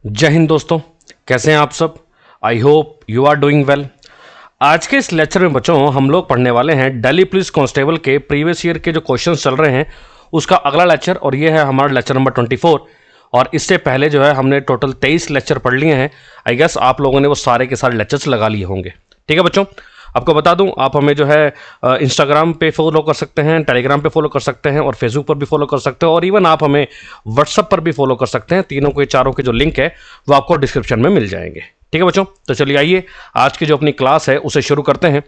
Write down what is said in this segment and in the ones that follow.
जय हिंद दोस्तों, कैसे हैं आप सब। I hope you are doing well. आज के इस लेक्चर में बच्चों हम लोग पढ़ने वाले हैं दिल्ली पुलिस कांस्टेबल के प्रीवियस ईयर के जो क्वेश्चंस चल रहे हैं उसका अगला लेक्चर, और ये है हमारा लेक्चर नंबर 24। और इससे पहले जो है हमने टोटल 23 लेक्चर पढ़ लिए हैं। आई गेस आप लोगों ने वो सारे के सारे लेक्चर्स लगा लिए होंगे। ठीक है बच्चों, आपको बता दूं, आप हमें जो है इंस्टाग्राम पे फॉलो कर सकते हैं, टेलीग्राम पे फॉलो कर सकते हैं और फेसबुक पर भी फॉलो कर सकते हैं, और इवन आप हमें व्हाट्सअप पर भी फॉलो कर सकते हैं। तीनों के चारों के जो लिंक है वो आपको डिस्क्रिप्शन में मिल जाएंगे। ठीक है बच्चों, तो चलिए आइए आज की जो अपनी क्लास है उसे शुरू करते हैं।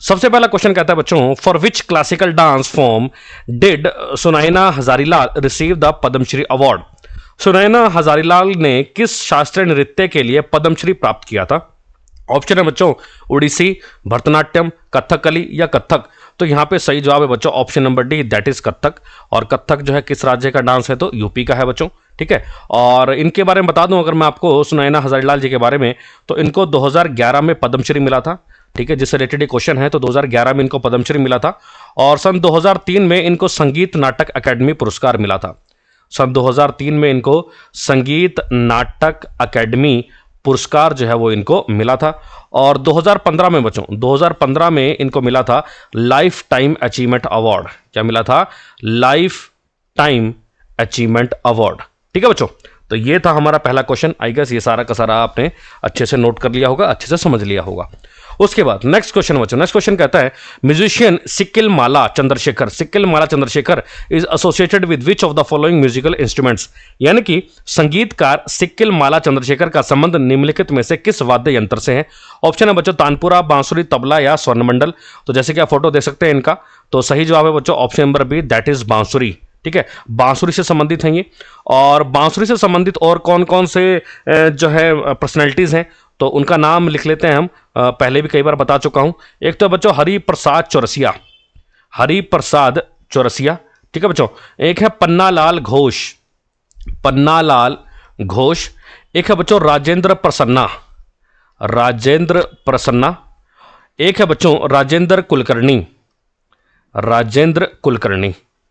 सबसे पहला क्वेश्चन कहता है बच्चों, for which classical dance form did Sunaina Hazarilal receive the Padmashri award. Sunaina Hazarilal ने किस शास्त्रीय नृत्य के लिए पद्मश्री प्राप्त किया था। ऑप्शन है बच्चों ओडिसी, भरतनाट्यम, कथकली या कथक। तो यहां पे सही जवाब है बच्चों option number D, that is Kathak. और कथक जो है किस राज्य का डांस है, तो यूपी का है बच्चों। ठीक है, और इनके बारे में बता दूं अगर मैं आपको सुनैना हजारीलाल जी के बारे में, तो इनको 2011 में पद्मश्री मिला था। ठीक है, जिससे रिलेटेड क्वेश्चन है, तो 2011 में इनको पद्मश्री मिला था। और सन 2003 में इनको संगीत नाटक अकेडमी पुरस्कार मिला था। सन 2003 में इनको संगीत नाटक अकेडमी पुरस्कार जो है वो इनको मिला था। और 2015 में बच्चों 2015 में इनको मिला था लाइफ टाइम अचीवमेंट अवार्ड। क्या मिला था? Life time achievement award. ठीक है बच्चों, तो ये था हमारा पहला क्वेश्चन। आई गेस ये सारा का सारा आपने अच्छे से नोट कर लिया होगा, अच्छे से समझ लिया होगा। उसके बाद नेक्स्ट क्वेश्चन बच्चों, नेक्स्ट क्वेश्चन कहता है musician Sikkil Mala Chandrasekhar is associated with which of the following musical instruments. यानी कि संगीतकार सिक्किल माला चंद्रशेखर का संबंध निम्नलिखित में से किस वाद्य यंत्र से है। ऑप्शन है बच्चों तानपुरा, बांसुरी, तबला या स्वर्णमंडल। तो जैसे कि आप फोटो देख सकते हैं इनका, तो सही जवाब है बच्चों option number B, that is bansuri. ठीक है, बांसुरी से संबंधित हैं ये। और बांसुरी से संबंधित और कौन कौन से जो है पर्सनैलिटीज हैं, तो उनका नाम लिख लेते हैं हम। पहले भी कई बार बता चुका हूं। एक तो बच्चों हरिप्रसाद चौरसिया। ठीक है बच्चों, एक है पन्नालाल घोष। एक है बच्चों राजेंद्र प्रसन्ना। एक है बच्चों राजेंद्र कुलकर्णी।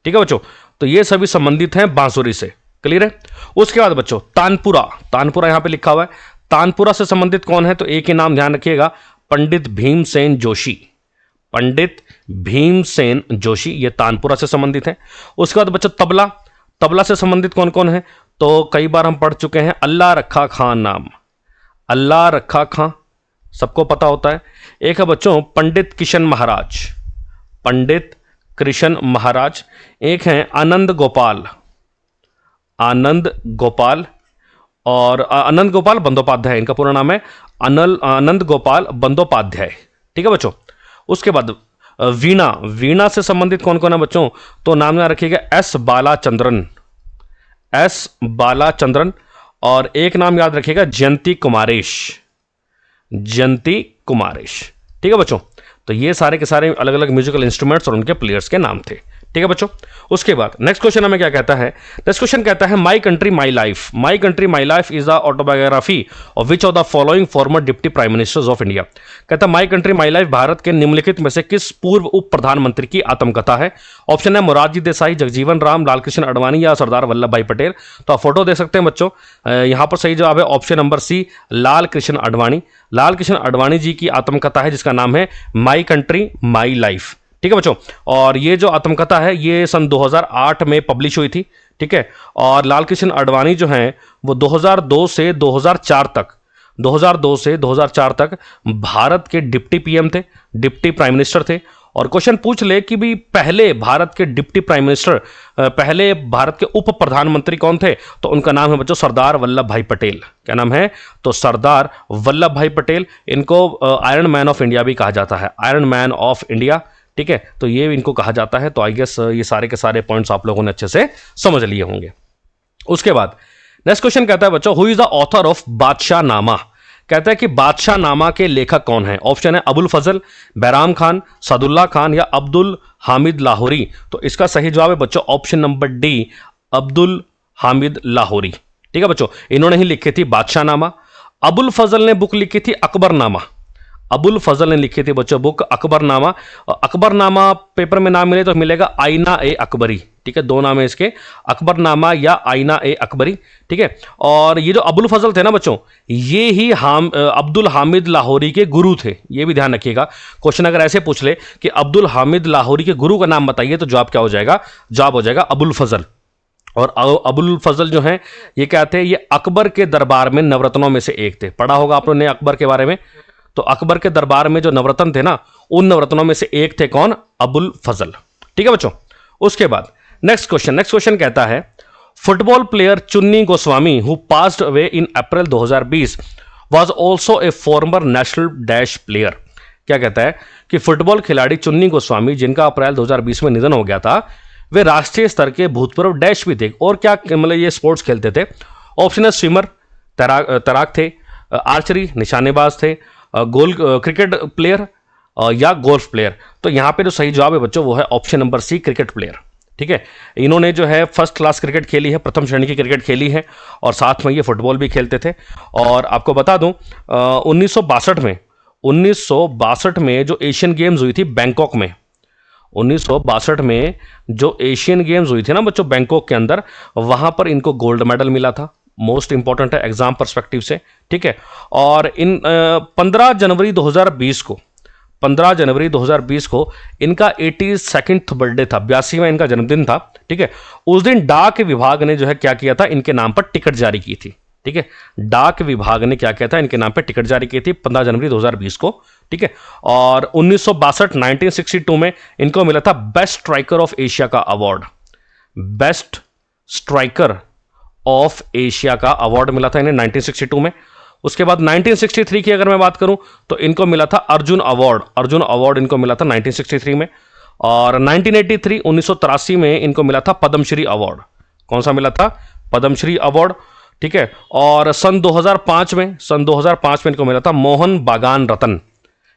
ठीक है बच्चों, तो ये सभी संबंधित हैं बांसुरी से। क्लियर है। उसके बाद बच्चों तानपुरा यहां पे लिखा हुआ है। तानपुरा से संबंधित कौन है, तो एक ही नाम ध्यान रखिएगा, पंडित भीमसेन जोशी। ये तानपुरा से संबंधित है। उसके बाद बच्चों तबला से संबंधित कौन कौन है, तो कई बार हम पढ़ चुके हैं अल्लाह रखा खां, सबको पता होता है। एक है बच्चों पंडित कृष्ण महाराज। एक है आनंद गोपाल बंदोपाध्याय, इनका पूरा नाम है आनंद गोपाल बंदोपाध्याय। ठीक है बच्चों। उसके बाद वीणा से संबंधित कौन कौन है बच्चों, तो नाम याद रखिएगा एस बालाचंद्रन। और एक नाम याद रखिएगा जयंती कुमारेश। ठीक है बच्चों, तो ये सारे के सारे अलग अलग म्यूजिकल इंस्ट्रूमेंट्स और उनके प्लेयर्स के नाम थे। ठीक है बच्चों। उसके बाद नेक्स्ट क्वेश्चन हमें क्या कहता है, नेक्स्ट क्वेश्चन कहता है my country my life is the autobiography of which of the following farmer deputy prime ministers of India. कहता है my country my life Bharat के निम्नलिखित में से किस पूर्व उप प्रधानमंत्री की आत्मकथा है। ऑप्शन है मोरारजी देसाई, जगजीवन राम, लालकृष्ण अडवाणी या सरदार वल्लभ भाई पटेल। तो आप फोटो देख सकते हैं बच्चों, यहां पर सही जवाब है option number C, Lalkrishna Advani ji की आत्मकथा है जिसका नाम है माई कंट्री माई लाइफ। ठीक है बच्चों, और ये जो आत्मकथा है ये सन 2008 में पब्लिश हुई थी। ठीक है, और लालकृष्ण अडवाणी जो हैं वो 2002 से 2004 तक भारत के डिप्टी पीएम थे, डिप्टी प्राइम मिनिस्टर थे। और क्वेश्चन पूछ ले कि भी पहले भारत के डिप्टी प्राइम मिनिस्टर, पहले भारत के उप प्रधानमंत्री कौन थे, तो उनका नाम है बच्चों सरदार वल्लभ भाई पटेल। क्या नाम है, तो सरदार वल्लभ भाई पटेल। इनको आयरन मैन ऑफ इंडिया भी कहा जाता है, आयरन मैन ऑफ इंडिया। ठीक है, तो ये इनको कहा जाता है। तो आई गेस ये सारे के सारे पॉइंट्स आप लोगों ने अच्छे से समझ लिए होंगे। उसके बाद नेक्स्ट क्वेश्चन कहता है बच्चों who is the author of बादशाह नामा। कहता है कि बादशाह नामा के लेखक कौन है। ऑप्शन है अबुल फजल, बैराम खान, सदुल्ला खान या अब्दुल हामिद लाहौरी। तो इसका सही जवाब है बच्चों option number D, Abdul Hamid Lahori. ठीक है बच्चों, इन्होंने ही लिखी थी बादशाह नामा। अबुल फजल ने बुक लिखी थी अकबरनामा। अबुल फजल ने लिखी थी बच्चों बुक अकबरनामा। अकबरनामा पेपर में नाम मिले तो मिलेगा आईना ए अकबरी, ठीक है, दो नाम है इसके, अकबरनामा या आईना ए अकबरी, ठीक है। और ये जो अबुल फजल थे ना बच्चों, ये ही अब्दुल हामिद लाहौरी के गुरु थे, ये भी ध्यान रखिएगा। क्वेश्चन अगर ऐसे पूछ ले कि अब्दुल हामिद लाहौरी के गुरु का नाम बताइए, तो जवाब क्या हो जाएगा? जवाब हो जाएगा अबुल फजल। और अबुल फजल जो हैं ये क्या थे? ये अकबर के दरबार में नवरत्नों में से एक थे। पढ़ा होगा आप लोगों ने अकबर के बारे में। तो अकबर के दरबार में जो नवरत्न थे ना, उन नवरत्नों में से एक थे कौन? अबुल फजल, ठीक है बच्चों। उसके बाद नेक्स्ट क्वेश्चन कहता है फुटबॉल प्लेयर चुन्नी Goswami who passed away in April 2020 was also a farmer national dash player. क्या कहता है कि फुटबॉल खिलाड़ी चुन्नी गोस्वामी जिनका अप्रैल 2020 में निधन हो गया था, वे राष्ट्रीय स्तर के भूतपूर्व डैश भी थे। और क्या मतलब ये स्पोर्ट्स खेलते थे? ऑप्शन है स्विमर, तैराक थे, आर्चरी निशानेबाज थे, गोल क्रिकेट प्लेयर या गोल्फ प्लेयर। तो यहां पे जो सही जवाब है बच्चों वो है option number C, cricket player, ठीक है। इन्होंने जो है फर्स्ट क्लास क्रिकेट खेली है, प्रथम श्रेणी की क्रिकेट खेली है, और साथ में ये फुटबॉल भी खेलते थे। और आपको बता दूं 1962 में जो एशियन गेम्स हुई थी बैंकॉक में, 1962 में जो एशियन गेम्स हुई थी ना बच्चों बैंकॉक के अंदर, वहां पर इनको गोल्ड मेडल मिला था। मोस्ट इंपॉर्टेंट है एग्जाम पर्सपेक्टिव से, ठीक है। और इन 15 जनवरी 2020 को 15 जनवरी 2020 को इनका 82nd बर्थडे था, 82वां इनका जन्मदिन था, ठीक है। उस दिन डाक विभाग ने जो है क्या किया था, इनके नाम पर टिकट जारी की थी, ठीक है। डाक विभाग ने क्या किया था, इनके नाम पर टिकट जारी की थी 15 जनवरी 2020 को, ठीक है। और 1962 में इनको मिला था बेस्ट स्ट्राइकर ऑफ एशिया का award, best striker of Asia का अवार्ड मिला था इन्हें 1962 में। उसके बाद 1963 की अगर मैं बात करूं तो इनको मिला था अर्जुन अवार्ड इनको मिला था 1963 में। और 1983 में इनको मिला था पद्मश्री अवार्ड। कौन सा मिला था? पद्मश्री अवार्ड, ठीक है। और सन 2005 में इनको मिला था मोहन बागान रत्न।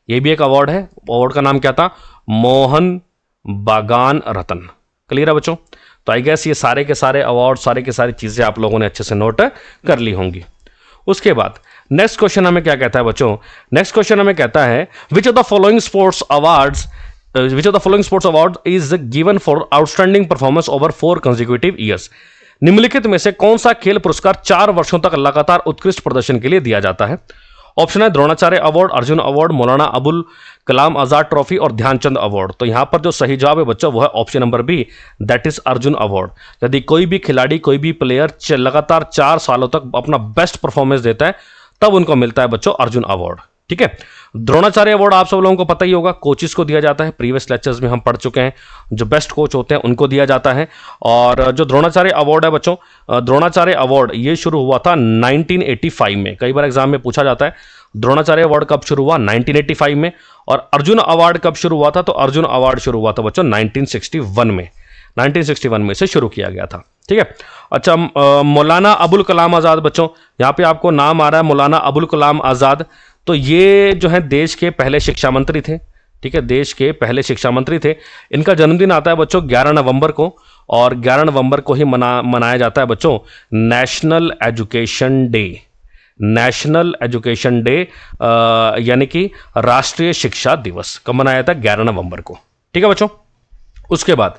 ये भी एक अवार्ड है, अवार्ड का नाम क्या था? मोहन बागान रत्न। क्लियर है बच्चों? तो आई गेस ये सारे के सारे अवार्ड, सारे की सारी चीजें आप लोगों ने अच्छे से नोट कर ली होंगी। उसके बाद नेक्स्ट क्वेश्चन हमें क्या कहता है बच्चों? नेक्स्ट क्वेश्चन हमें कहता है which of the following sports award is given for outstanding performance over 4 consecutive years. निम्नलिखित में से कौन सा खेल पुरस्कार 4 वर्षों तक लगातार उत्कृष्ट प्रदर्शन के लिए दिया जाता है? ऑप्शन है Dronacharya award, Arjun award, Maulana Abul Kalam Azad trophy और ध्यानचंद अवार्ड। तो यहां पर जो सही जवाब है बच्चों वो है option number B, that is Arjuna award. यदि कोई भी खिलाड़ी, कोई भी प्लेयर लगातार 4 सालों तक अपना बेस्ट परफॉर्मेंस देता है, तब उनको मिलता है बच्चों अर्जुन अवार्ड, ठीक है। द्रोणाचार्य अवार्ड आप सब लोगों को पता ही होगा, कोचेस को दिया जाता है, प्रीवियस लेक्चर्स में हम पढ़ चुके हैं, जो बेस्ट कोच होते हैं उनको दिया जाता है। और जो द्रोणाचार्य अवार्ड है बच्चों, द्रोणाचार्य अवार्ड ये शुरू हुआ था 1985 में। कई बार एग्जाम में पूछा जाता है द्रोणाचार्य अवार्ड कब शुरू हुआ? 1985 में। और अर्जुन अवार्ड कब शुरू हुआ था? तो अर्जुन अवार्ड शुरू हुआ था बच्चों 1961 में। 1961 में से शुरू किया गया था, ठीक है। अच्छा, मौलाना अबुल कलाम आजाद बच्चों, यहां पे आपको नाम आ रहा है मौलाना अबुल कलाम आजाद। तो ये जो है देश के पहले शिक्षा मंत्री थे, ठीक है, देश के पहले शिक्षा मंत्री थे। इनका जन्मदिन आता है बच्चों 11 नवंबर को, और 11 नवंबर को ही मनाया जाता है बच्चों national education day. National education day यानी कि राष्ट्रीय शिक्षा दिवस कब मनाया था? 11 नवंबर को, ठीक है बच्चों। उसके बाद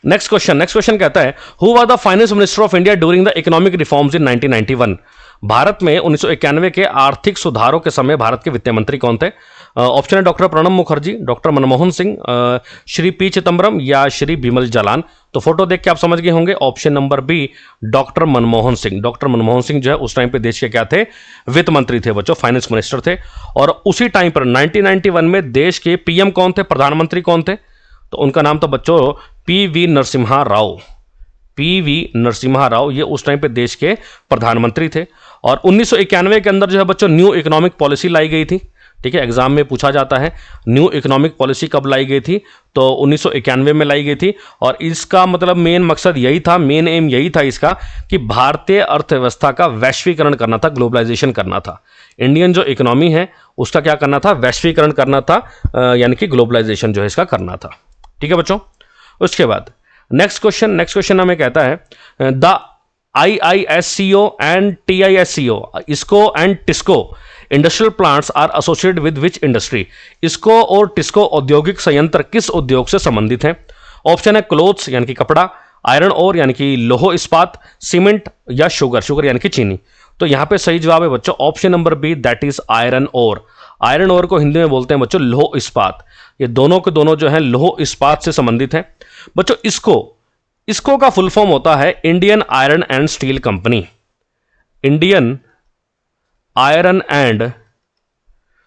नेक्स्ट क्वेश्चन कहता है who was the finance minister of India during the economic reforms in 1991। Bharat में 1991 के आर्थिक सुधारों के समय भारत के वित्त मंत्री कौन थे? ऑप्शन है doctor Pranab Mukherjee, doctor Manmohan Singh, Shri P Chidambaram या श्री बिमल जालान। तो फोटो देख के आप समझ गए होंगे, option number B doctor Manmohan Singh. Doctor Manmohan Singh जो है उस टाइम पे देश के क्या थे? वित्त मंत्री थे बच्चों, फाइनेंस मिनिस्टर थे। और उसी टाइम पर 1991 में देश के पीएम कौन थे? प्रधानमंत्री कौन थे? तो उनका नाम तो बच्चों पीवी नरसिम्हा राव। पीवी नरसिम्हा राव ये उस टाइम पे देश के प्रधानमंत्री थे। और 1991 के अंदर जो है बच्चों न्यू इकोनॉमिक पॉलिसी लाई गई थी, ठीक है। एग्जाम में पूछा जाता है न्यू इकोनॉमिक पॉलिसी कब लाई गई थी? तो 1991 में लाई गई थी। और इसका मतलब मेन मकसद यही था, मेन एम यही था इसका कि भारतीय अर्थव्यवस्था का वैश्वीकरण करना था, ग्लोबलाइजेशन करना था। इंडियन जो इकोनॉमी है उसका क्या करना था? वैश्वीकरण करना था, यानी कि ग्लोबलाइजेशन जो है इसका करना था, ठीक है बच्चों। उसके बाद नेक्स्ट क्वेश्चन हमें कहता है the IISCO and TISCO, IISCO and TISCO industrial plants are associated with which industry? IISCO और टिस्को औद्योगिक संयंत्र किस उद्योग से संबंधित हैं? ऑप्शन है क्लोथ्स यानी कि कपड़ा, आयरन ओर यानी कि लोह इस्पात, सीमेंट या शुगर, शुगर यानी कि चीनी। तो यहां पे सही जवाब है बच्चों option number B, that is iron ore. Iron ore को हिंदी में बोलते हैं बच्चों लोह इस्पात। ये दोनों के दोनों जो है लोह इस्पात से संबंधित हैं बच्चों। इसको का फुल फॉर्म होता है Indian iron and steel company. Indian iron and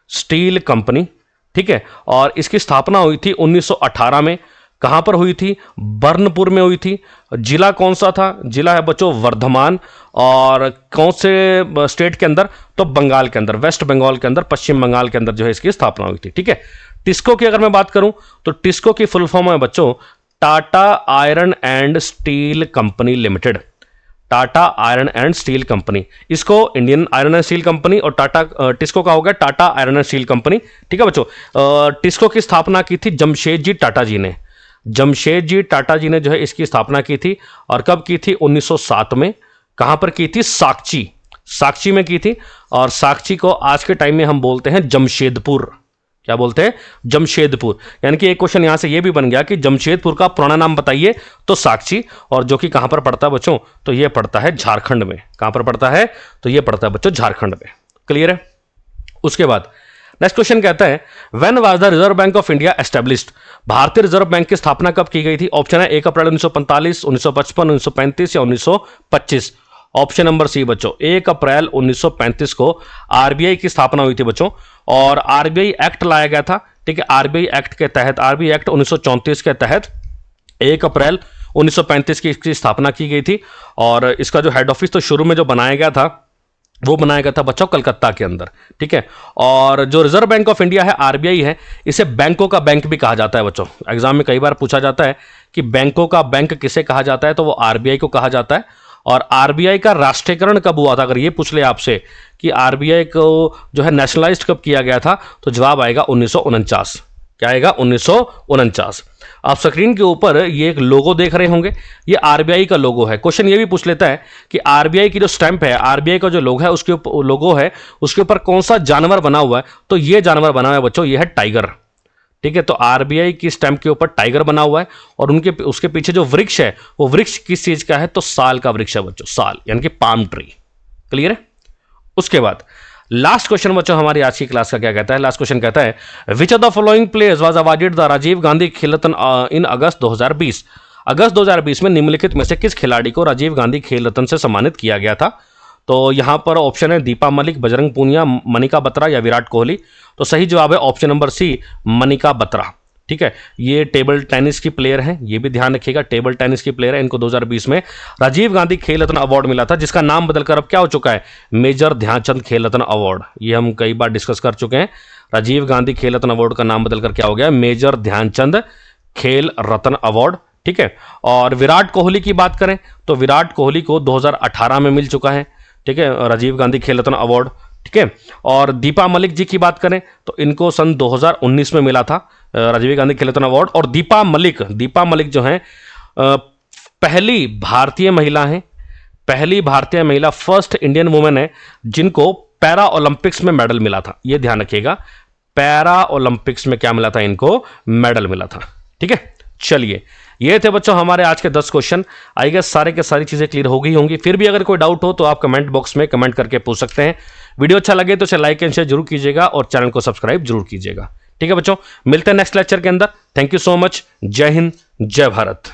steel company, ठीक है। और इसकी स्थापना हुई थी 1918 में। कहां पर हुई थी? बर्नपुर में हुई थी। जिला कौन सा था? जिला है बच्चों वर्धमान। और कौन से स्टेट के अंदर? तो बंगाल के अंदर, वेस्ट बंगाल के अंदर, पश्चिम बंगाल के अंदर जो है इसकी स्थापना हुई थी, ठीक है। टिस्को की अगर मैं बात करूं तो टिस्को की फुल फॉर्म है बच्चों Tata iron and steel company limited. Tata iron and steel company, इसको Indian iron and steel company और टाटा टिस्को का हो गया Tata iron and steel company, ठीक है बच्चों। टिस्को की स्थापना की थी जमशेदजी टाटा जी ने। जमशेदजी टाटा जी ने जो है इसकी स्थापना की थी। और कब की थी? 1907 में। कहां पर की थी? साक्षी में की थी। और साक्षी को आज के टाइम में हम बोलते हैं जमशेदपुर। क्या बोलते हैं? जमशेदपुर। यानी कि एक क्वेश्चन यहां से यह भी बन गया कि जमशेदपुर का पुराना नाम बताइए, तो साक्षी। और जो कि कहां पर पड़ता है बच्चों? तो यह पड़ता है झारखंड में। कहां पर पड़ता है? तो यह पड़ता है बच्चों झारखंड में। क्लियर है? उसके बाद नेक्स्ट क्वेश्चन कहता है when was the reserve bank of India established? भारतीय रिजर्व बैंक की स्थापना कब की गई थी? ऑप्शन है 1 अप्रैल 1945, 1955, 1935 या 1925। ऑप्शन नंबर सी बच्चों 1 अप्रैल 1935 को आरबीआई की स्थापना हुई थी बच्चों। और आरबीआई एक्ट लाया गया था, ठीक है। आरबीआई एक्ट के तहत, आरबीआई एक्ट 1934 के तहत 1 अप्रैल 1935 की इसकी स्थापना की गई थी। और इसका जो हेड ऑफिस तो शुरू में जो बनाया गया था वो बनाया गया था बच्चों कलकत्ता के अंदर, ठीक है। और जो रिजर्व बैंक ऑफ इंडिया है, आरबीआई है, इसे बैंकों का बैंक भी कहा जाता है बच्चों। एग्जाम में कई बार पूछा जाता है कि बैंकों का बैंक किसे कहा जाता है, तो वो आरबीआई को कहा जाता है। और आरबीआई का राष्ट्रीयकरण कब हुआ था? अगर ये पूछ ले आपसे कि आरबीआई को जो है नेशनलाइज्ड कब किया गया था, तो जवाब आएगा 1949। क्या आएगा? 1949। आप स्क्रीन के ऊपर ये एक लोगो देख रहे होंगे, ये आरबीआई का लोगो है। क्वेश्चन ये भी पूछ लेता है कि आरबीआई की जो स्टैंप है, आरबीआई का जो लोगो है, उसके लोगो है, उसके ऊपर कौन सा जानवर बना हुआ है? तो ये जानवर बना हुआ है बच्चों, ये है टाइगर, ठीक है। तो आरबीआई की स्टैंप के ऊपर टाइगर बना हुआ है। और उसके पीछे जो वृक्ष है, वो वृक्ष किस चीज का है? तो साल का वृक्ष है बच्चों, साल यानी कि पाम ट्री। क्लियर है? उसके बाद लास्ट क्वेश्चन बच्चों हमारी आज की क्लास का क्या कहता है? लास्ट क्वेश्चन कहता है which of the following players was awarded the Rajiv Gandhi Khel Ratna इन अगस्त 2020? अगस्त 2020 में निम्नलिखित में से किस खिलाड़ी को राजीव गांधी खेल रत्न से सम्मानित किया गया था? तो यहां पर ऑप्शन है दीपा मलिक, बजरंग पूनिया, मनिका बत्रा या विराट कोहली। तो सही जवाब है option number C, Manika Batra, ठीक है। ये टेबल टेनिस की प्लेयर हैं, ये भी ध्यान रखिएगा, टेबल टेनिस की प्लेयर है। इनको 2020 में राजीव गांधी खेल रत्न अवार्ड मिला था, जिसका नाम बदलकर अब क्या हो चुका है? मेजर ध्यानचंद खेल रत्न अवार्ड। ये हम कई बार डिस्कस कर चुके हैं। राजीव गांधी खेल रत्न अवार्ड का नाम बदलकर क्या हो गया? मेजर ध्यानचंद खेल रत्न अवार्ड, ठीक है। और विराट कोहली की बात करें तो विराट कोहली को 2018 में मिल चुका है, ठीक है, राजीव गांधी खेल रत्न अवार्ड, ठीक है। और दीपा मलिक जी की बात करें तो इनको सन 2019 में मिला था राजीव गांधी खेल रत्न अवार्ड। और दीपा मलिक जो हैं पहली भारतीय महिला हैं, पहली भारतीय महिला, फर्स्ट इंडियन वुमेन है जिनको पैरा ओलंपिक्स में मेडल मिला था। यह ध्यान रखिएगा, पैरा ओलंपिक्स में क्या मिला था? इनको मेडल मिला था, ठीक है। चलिए, ये थे बच्चों हमारे आज के 10 क्वेश्चन। आई गेस सारे के सारी चीजें क्लियर हो गई होंगी। फिर भी अगर कोई डाउट हो तो आप कमेंट बॉक्स में कमेंट करके पूछ सकते हैं। वीडियो अच्छा लगे तो इसे लाइक एंड शेयर जरूर कीजिएगा और चैनल को सब्सक्राइब जरूर कीजिएगा, ठीक है बच्चों। मिलते हैं नेक्स्ट लेक्चर के अंदर। Thank you so much. जय हिंद, जय भारत।